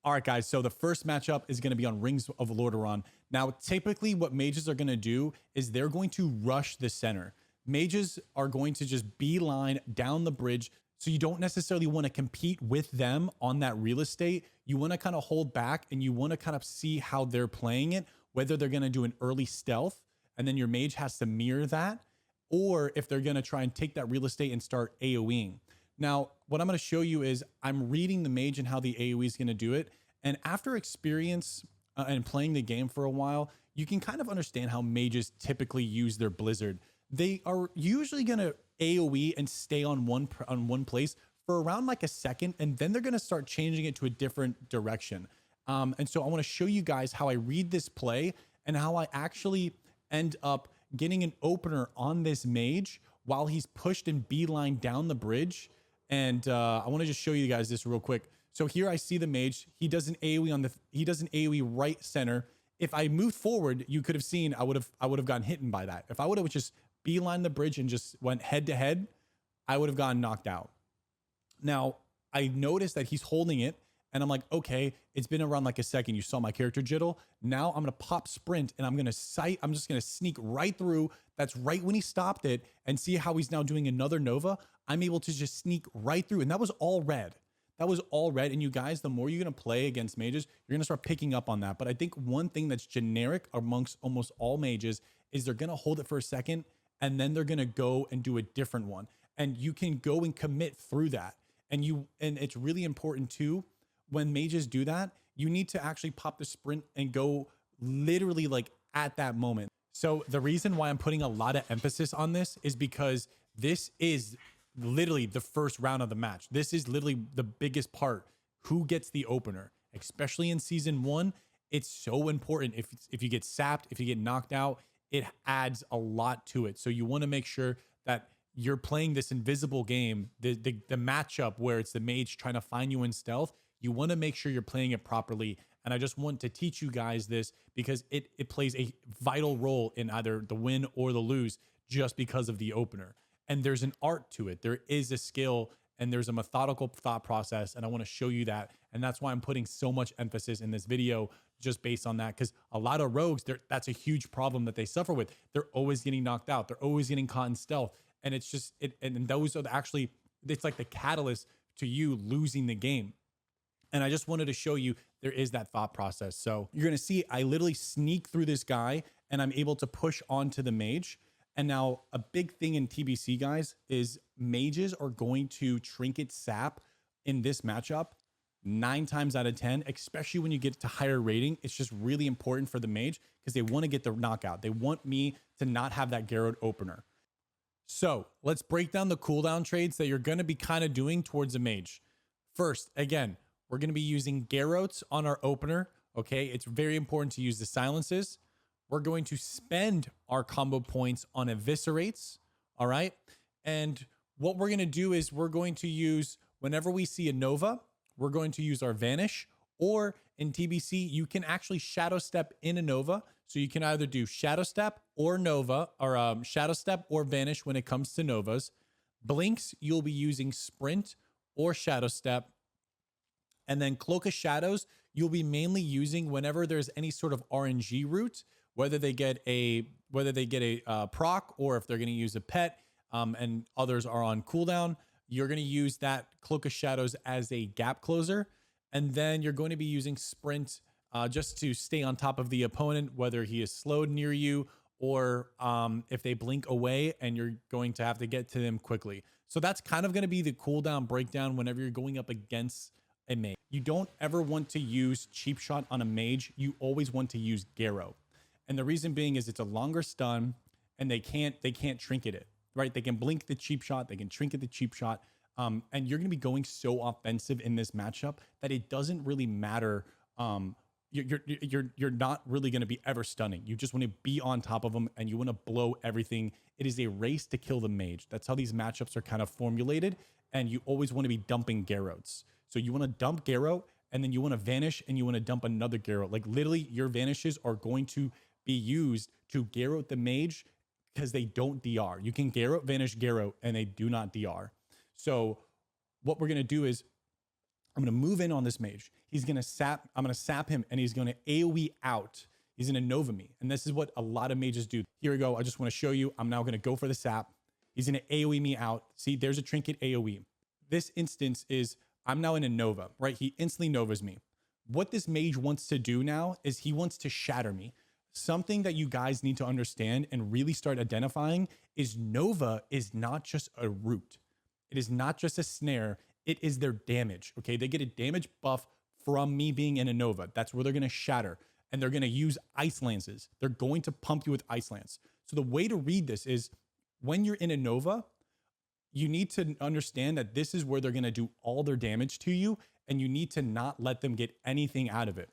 All right, guys, so the first matchup is going to be on Rings of Lordaeron. Now, typically what mages are going to do is they're going to rush the center. Mages are going to just beeline down the bridge, so you don't necessarily want to compete with them on that real estate. You want to kind of hold back and you want to kind of see how they're playing it, whether they're going to do an early stealth and then your mage has to mirror that, or if they're going to try and take that real estate and start AoEing. Now, what I'm going to show you is I'm reading the mage and how the AoE is going to do it. And after experience and playing the game for a while, you can kind of understand how mages typically use their blizzard. They are usually going to AoE and stay on one place for around like a second, and then they're going to start changing it to a different direction. And so I want to show you guys how I read this play and how I actually end up getting an opener on this mage while he's pushed and beeline down the bridge. And I want to just show you guys this real quick. So here I see the mage. He does an AoE right center. If I moved forward, you could have seen I would have gotten hit by that. If I would have just beeline the bridge and just went head to head, I would have gotten knocked out. Now I noticed that he's holding it, and I'm like, okay, it's been around like a second. You saw my character jittle. Now I'm gonna pop sprint and I'm just gonna sneak right through. That's right when he stopped it, and see how he's now doing another Nova. I'm able to just sneak right through, and that was all red. That was all red. And you guys, the more you're going to play against mages, you're going to start picking up on that. But I think one thing that's generic amongst almost all mages is they're going to hold it for a second and then they're going to go and do a different one. And you can go and commit through that. And it's really important too, when mages do that, you need to actually pop the sprint and go literally like at that moment. So the reason why I'm putting a lot of emphasis on this is because this is literally the first round of the match. This is literally the biggest part. Who gets the opener, especially in season 1? It's so important. If you get sapped, if you get knocked out, it adds a lot to it. So you want to make sure that you're playing this invisible game, the matchup where it's the mage trying to find you in stealth. You want to make sure you're playing it properly. And I just want to teach you guys this because it plays a vital role in either the win or the lose just because of the opener. And there's an art to it. There is a skill and there's a methodical thought process. And I want to show you that. And that's why I'm putting so much emphasis in this video just based on that. Because a lot of rogues, that's a huge problem that they suffer with. They're always getting knocked out. They're always getting caught in stealth. And it's just, and those are actually, it's like the catalyst to you losing the game. And I just wanted to show you there is that thought process. So you're going to see I literally sneak through this guy and I'm able to push onto the mage. And now a big thing in TBC, guys, is mages are going to trinket sap in this matchup 9 times out of 10, especially when you get to higher rating. It's just really important for the mage because they want to get the knockout. They want me to not have that Garrod opener. So let's break down the cooldown trades that you're going to be kind of doing towards a mage. First, again, we're going to be using Garrots on our opener. Okay, it's very important to use the silences. We're going to spend our combo points on eviscerates. All right. And what we're going to do is we're going to use, whenever we see a Nova, we're going to use our Vanish, or in TBC, you can actually Shadow Step in a Nova. So you can either do Shadow Step or Nova, or Shadow Step or Vanish when it comes to Novas. Blinks, you'll be using Sprint or Shadow Step. And then Cloak of Shadows, you'll be mainly using whenever there's any sort of RNG route, whether they get a proc or if they're going to use a pet, and others are on cooldown. You're going to use that Cloak of Shadows as a gap closer, and then you're going to be using Sprint just to stay on top of the opponent, whether he is slowed near you or if they blink away, and you're going to have to get to them quickly. So that's kind of going to be the cooldown breakdown whenever you're going up against a mage. You don't ever want to use cheap shot on a mage. You always want to use Garrow. And the reason being is it's a longer stun and they can't trinket it, right? They can blink the cheap shot, they can trinket the cheap shot. And you're going to be going so offensive in this matchup that it doesn't really matter. You're not really going to be ever stunning. You just want to be on top of them and you want to blow everything. It is a race to kill the mage. That's how these matchups are kind of formulated. And you always want to be dumping Garrots. So you want to dump Garrow and then you want to vanish and you want to dump another Garrow. Like literally your vanishes are going to be used to Garrow the mage because they don't DR. You can Garrow, vanish, Garrow, and they do not DR. So what we're going to do is I'm going to move in on this mage. he's going to sap, I'm going to sap him and he's going to AoE out. He's going to Nova me. And this is what a lot of mages do. Here we go. I just want to show you. I'm now going to go for the sap. He's going to AoE me out. See, there's a trinket AoE. This instance is I'm now in a Nova, right? He instantly Novas me. What this mage wants to do now is he wants to shatter me. Something that you guys need to understand and really start identifying is Nova is not just a root. It is not just a snare. It is their damage, okay? They get a damage buff from me being in a Nova. That's where they're going to shatter. And they're going to use ice lances. They're going to pump you with ice lance. So the way to read this is when you're in a Nova, you need to understand that this is where they're going to do all their damage to you, and you need to not let them get anything out of it.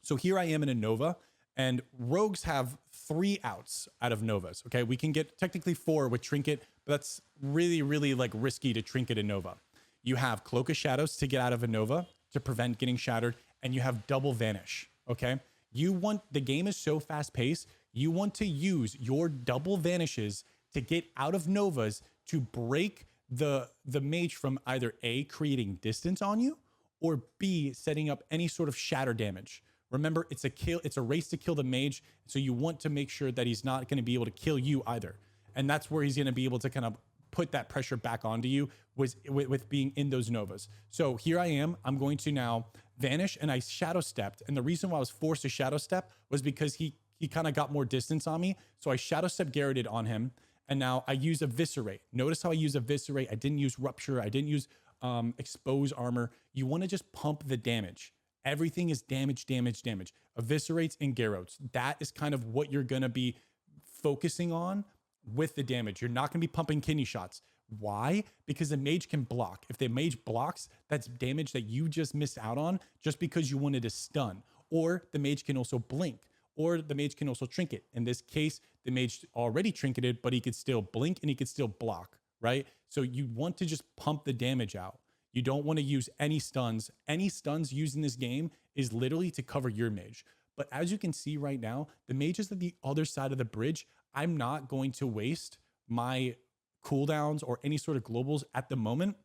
So here I am in a Nova, and rogues have 3 outs out of Novas, okay? We can get technically 4 with Trinket, but that's really, really like risky to Trinket a Nova. You have Cloak of Shadows to get out of a Nova to prevent getting shattered, and you have Double Vanish, okay? The game is so fast paced, you want to use your double vanishes to get out of Novas to break the mage from either A, creating distance on you, or B, setting up any sort of shatter damage. Remember, it's a race to kill the mage, so you want to make sure that he's not going to be able to kill you either. And that's where he's going to be able to kind of put that pressure back onto you with being in those Novas. So here I am. I'm going to now vanish, and I shadow stepped. And the reason why I was forced to shadow step was because he kind of got more distance on me. So I shadow step Garroted on him, and now I use Eviscerate. Notice how I use Eviscerate. I didn't use Rupture. I didn't use Expose Armor. You want to just pump the damage. Everything is damage, damage, damage. Eviscerates and Garrotes. That is kind of what you're going to be focusing on with the damage. You're not going to be pumping kidney shots. Why? Because the mage can block. If the mage blocks, that's damage that you just missed out on just because you wanted to stun. Or the mage can also blink. Or the mage can also trinket. In this case, the mage already trinketed, but he could still blink and he could still block, right? So you want to just pump the damage out. You don't want to use any stuns. Any stuns used in this game is literally to cover your mage. But as you can see right now, the mage is at the other side of the bridge. I'm not going to waste my cooldowns or any sort of globals at the moment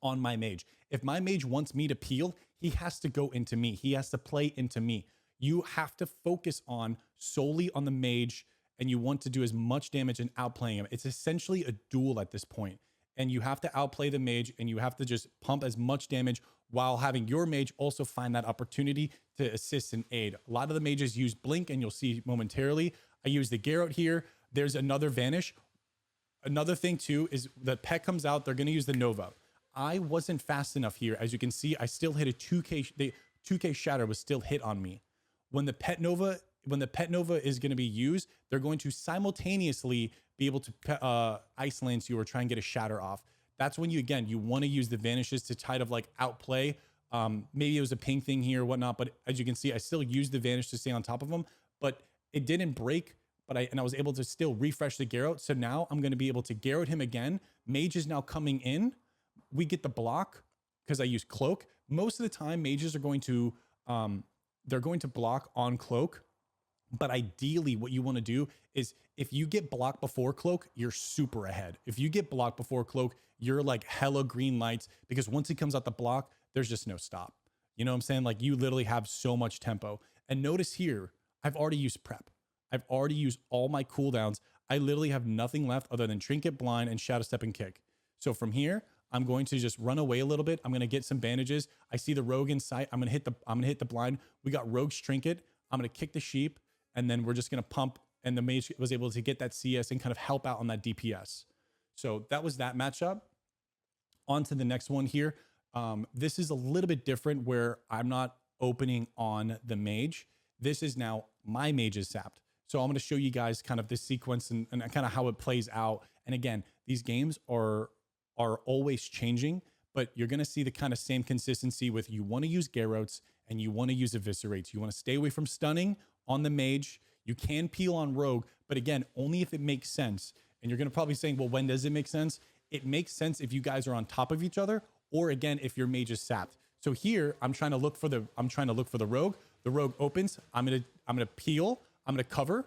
on my mage. If my mage wants me to peel, he has to go into me. He has to play into me. You have to focus on solely on the mage, and you want to do as much damage and outplaying him. It's essentially a duel at this point. And you have to outplay the mage, and you have to just pump as much damage while having your mage also find that opportunity to assist and aid. A lot of the mages use Blink, and you'll see momentarily. I use the Garrote here. There's another Vanish. Another thing too is the pet comes out, they're going to use the Nova. I wasn't fast enough here. As you can see, I still hit a 2K. The 2K Shatter was still hit on me. When the Pet Nova is going to be used, they're going to simultaneously be able to Ice Lance you or try and get a Shatter off. That's when you want to use the Vanishes to kind of like outplay. Maybe it was a ping thing here or whatnot, but as you can see, I still used the Vanish to stay on top of them, but it didn't break. But I was able to still refresh the Garrote. So now I'm going to be able to Garrote him again. Mage is now coming in. We get the block because I use Cloak. Most of the time, mages are going to they're going to block on Cloak. But ideally, what you want to do is if you get blocked before Cloak, you're super ahead. If you get blocked before Cloak, you're like hella green lights, because once he comes out the block, there's just no stop. You know what I'm saying? Like, you literally have so much tempo. And notice here, I've already used prep. I've already used all my cooldowns. I literally have nothing left other than Trinket, Blind, and Shadow Step and Kick. So from here, I'm going to just run away a little bit. I'm going to get some bandages. I see the Rogue in sight. I'm going to hit the Blind. We got Rogue's Trinket. I'm going to kick the Sheep, and then we're just going to pump, and the Mage was able to get that CS and kind of help out on that DPS. So that was that matchup. On to the next one here. This is a little bit different where I'm not opening on the Mage. This is now my Mage is sapped. So I'm going to show you guys kind of this sequence and kind of how it plays out. And again, these games are always changing, but you're going to see the kind of same consistency with you want to use Garrotes and you want to use Eviscerates. You want to stay away from stunning on the Mage. You can peel on Rogue, but again, only if it makes sense. And you're going to probably saying, well, when does it make sense? It makes sense if you guys are on top of each other, or again, if your Mage is sapped. So here, I'm trying to look for the Rogue. The Rogue opens. I'm going to peel. I'm going to cover.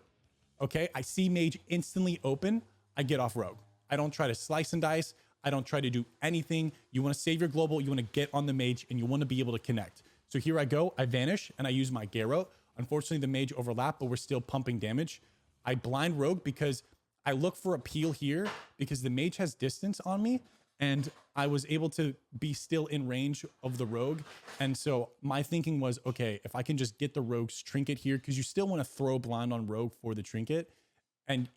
Okay. I see Mage instantly open. I get off Rogue. I don't try to slice and dice. I don't try to do anything. You want to save your global. You want to get on the Mage, and you want to be able to connect. So here I go, I vanish and I use my Garrote. Unfortunately, the mage overlapped, but we're still pumping damage. I blind rogue because I look for a peel here because the mage has distance on me and I was able to be still in range of the rogue. And so my thinking was, okay, if I can just get the rogue's trinket here, because you still want to throw blind on rogue for the trinket. And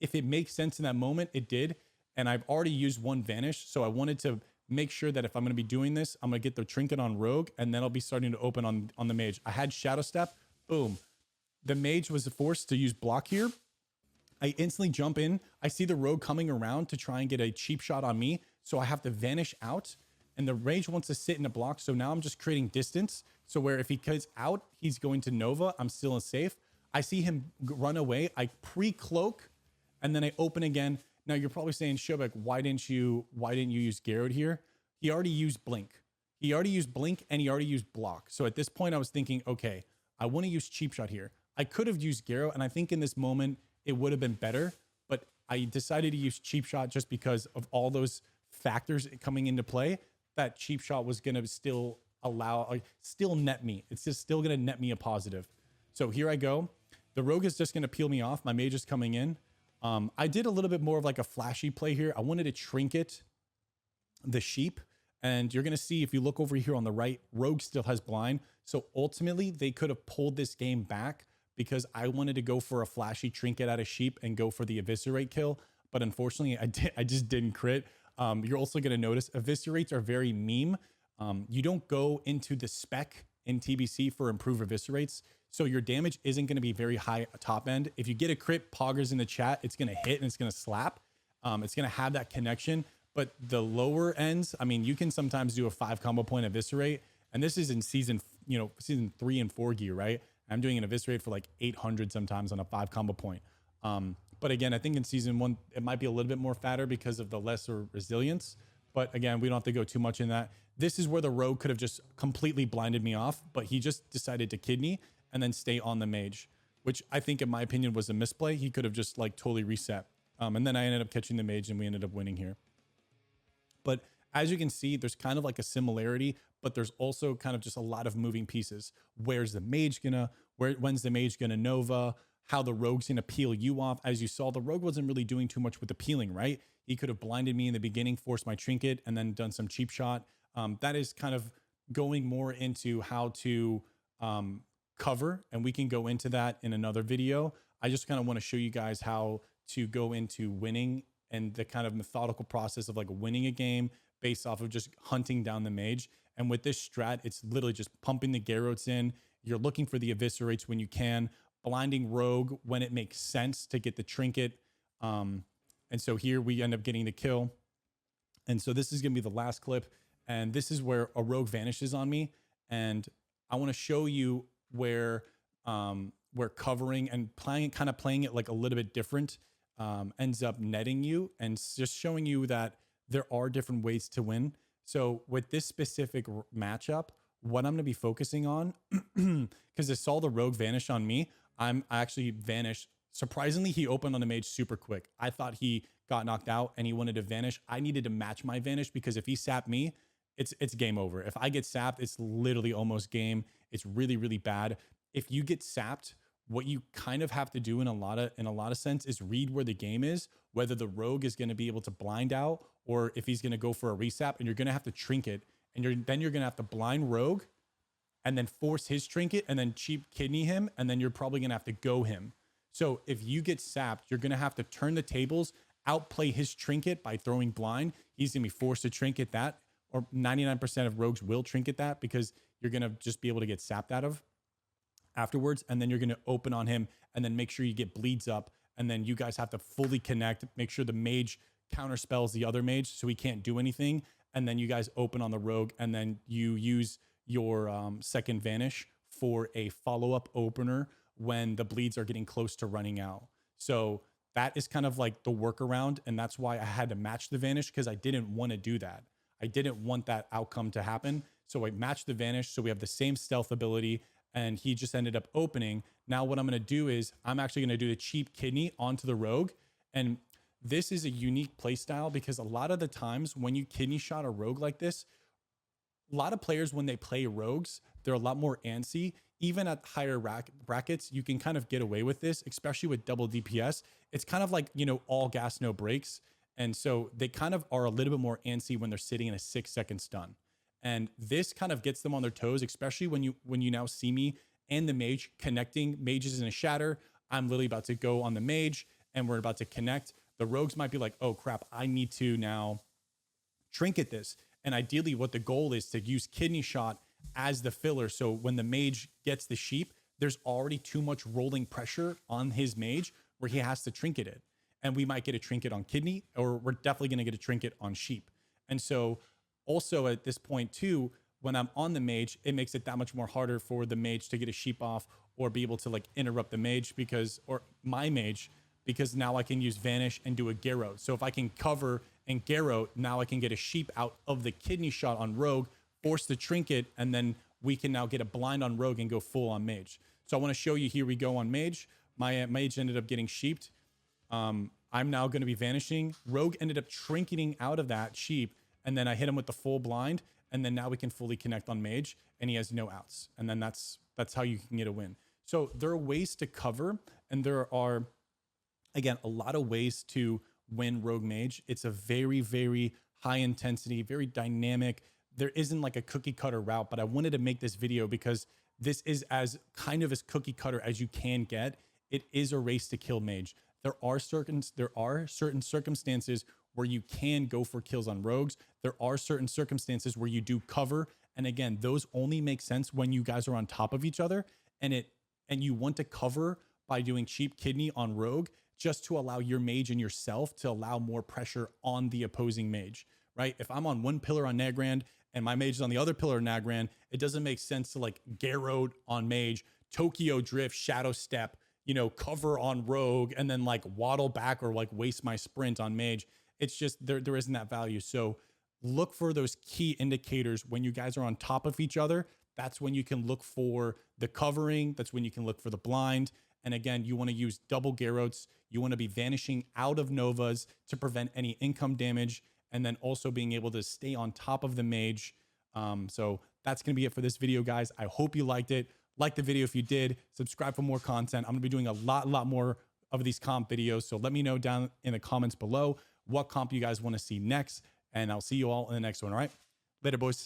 if it makes sense in that moment, it did. And I've already used one vanish. So I wanted to make sure that if I'm going to be doing this, I'm going to get the trinket on rogue and then I'll be starting to open on the mage. I had shadow step, boom. The mage was forced to use block here. I instantly jump in. I see the rogue coming around to try and get a cheap shot on me. So I have to vanish out and the mage wants to sit in a block. So now I'm just creating distance. So where if he cuts out, he's going to Nova. I'm still safe. I see him run away. I pre-cloak and then I open again. Now you're probably saying, Shobek, why didn't you use Garrote here? He already used blink. He already used blink and he already used block. So at this point I was thinking, okay, I want to use cheap shot here. I could have used Garrote and I think in this moment it would have been better, but I decided to use cheap shot just because of all those factors coming into play. That cheap shot was going to still still net me. It's just still going to net me a positive. So here I go. The rogue is just going to peel me off. My mage is coming in. I did a little bit more of like a flashy play here. I wanted to trinket the sheep. And you're going to see if you look over here on the right, rogue still has blind. So ultimately they could have pulled this game back because I wanted to go for a flashy trinket out of sheep and go for the eviscerate kill. But unfortunately I just didn't crit. You're also going to notice eviscerates are very meme. You don't go into the spec in TBC for improved eviscerates. So your damage isn't going to be very high top end. If you get a crit, poggers in the chat, it's going to hit and it's going to slap. It's going to have that connection. But the lower ends, I mean, you can sometimes do a 5 combo point eviscerate. And this is in season 3 and 4 gear, right? I'm doing an eviscerate for like 800 sometimes on a 5 combo point. But again, I think in season 1, it might be a little bit more fatter because of the lesser resilience. But again, we don't have to go too much in that. This is where the rogue could have just completely blinded me off, but he just decided to kidney and then stay on the mage, which I think in my opinion was a misplay. He could have just like totally reset. And then I ended up catching the mage and we ended up winning here. But as you can see, there's kind of like a similarity, but there's also kind of just a lot of moving pieces. When's the mage gonna Nova? How the rogue's gonna peel you off. As you saw, the rogue wasn't really doing too much with the peeling, right? He could have blinded me in the beginning, forced my trinket, and then done some cheap shot. That is kind of going more into how to cover, and we can go into that in another video. I just kind of want to show you guys how to go into winning and the kind of methodical process of like winning a game based off of just hunting down the mage. And with this strat, it's literally just pumping the Garrotes in. You're looking for the eviscerates when you can, blinding rogue when it makes sense to get the trinket. And so here we end up getting the kill. And so this is going to be the last clip. And this is where a rogue vanishes on me. And I want to show you where covering and playing it like a little bit different ends up netting you, and just showing you that there are different ways to win. So with this specific matchup, what I'm going to be focusing on, because I saw the rogue vanish on me, I actually vanished. Surprisingly, he opened on the mage super quick. I thought he got knocked out and he wanted to vanish. I needed to match my vanish because if he sapped me, it's game over. If I get sapped, it's literally almost game. It's really, really bad. If you get sapped, what you kind of have to do in a lot of sense is read where the game is, whether the rogue is going to be able to blind out or if he's going to go for a resap, and you're going to have to trinket, and then you're going to have to blind rogue and then force his trinket and then cheap kidney him, and then you're probably going to have to go him. So if you get sapped, you're going to have to turn the tables, outplay his trinket by throwing blind. He's going to be forced to trinket that, or 99% of rogues will trinket that because you're going to just be able to get sapped out of afterwards. And then you're going to open on him and then make sure you get bleeds up. And then you guys have to fully connect, make sure the mage counter spells the other mage so he can't do anything. And then you guys open on the rogue, and then you use your second vanish for a follow-up opener when the bleeds are getting close to running out. So that is kind of like the workaround. And that's why I had to match the vanish, because I didn't want to do that. I didn't want that outcome to happen. So I matched the vanish. So we have the same stealth ability, and he just ended up opening. Now what I'm going to do is I'm actually going to do the cheap kidney onto the rogue. And this is a unique play style because a lot of the times when you kidney shot a rogue like this, a lot of players, when they play rogues, they're a lot more antsy. Even at higher brackets, you can kind of get away with this, especially with double DPS. It's kind of like, you know, all gas, no brakes. And so they kind of are a little bit more antsy when they're sitting in a 6-second stun. And this kind of gets them on their toes, especially when you now see me and the mage connecting. Mage is in a shatter. I'm literally about to go on the mage and we're about to connect. The rogues might be like, oh crap, I need to now trinket this. And ideally what the goal is to use kidney shot as the filler. So when the mage gets the sheep, there's already too much rolling pressure on his mage where he has to trinket it. And we might get a trinket on kidney, or we're definitely going to get a trinket on sheep. And so also at this point too, when I'm on the mage, it makes it that much more harder for the mage to get a sheep off or be able to like interrupt the mage or my mage, because now I can use vanish and do a Garrote. So if I can cover and Garrote, now I can get a sheep out of the kidney shot on rogue, force the trinket, and then we can now get a blind on rogue and go full on mage. So I want to show you, here we go on mage. My mage ended up getting sheeped. I'm now going to be vanishing. Rogue ended up trinketing out of that sheep, and then I hit him with the full blind, and then now we can fully connect on mage, and he has no outs. And then that's how you can get a win. So there are ways to cover, and there are, again, a lot of ways to win rogue mage. It's a very, very high intensity, very dynamic. There isn't like a cookie cutter route, but I wanted to make this video because this is as kind of as cookie cutter as you can get. It is a race to kill mage. There are certain circumstances where you can go for kills on rogues. There are certain circumstances where you do cover. And again, those only make sense when you guys are on top of each other, and you want to cover by doing cheap kidney on rogue, just to allow your mage and yourself to allow more pressure on the opposing mage, right? If I'm on one pillar on Nagrand and my mage is on the other pillar of Nagrand, it doesn't make sense to like Garrote on mage, Tokyo drift, shadow step, you know, cover on rogue, and then like waddle back or like waste my sprint on mage. It's just, there isn't that value. So look for those key indicators when you guys are on top of each other. That's when you can look for the covering. That's when you can look for the blind. And again, you want to use double Garrotes. You want to be vanishing out of Novas to prevent any income damage, and then also being able to stay on top of the mage. So that's going to be it for this video, guys. I hope you liked it. Like the video if you did. Subscribe for more content. I'm going to be doing a lot more of these comp videos. So let me know down in the comments below what comp you guys want to see next. And I'll see you all in the next one. All right. Later, boys.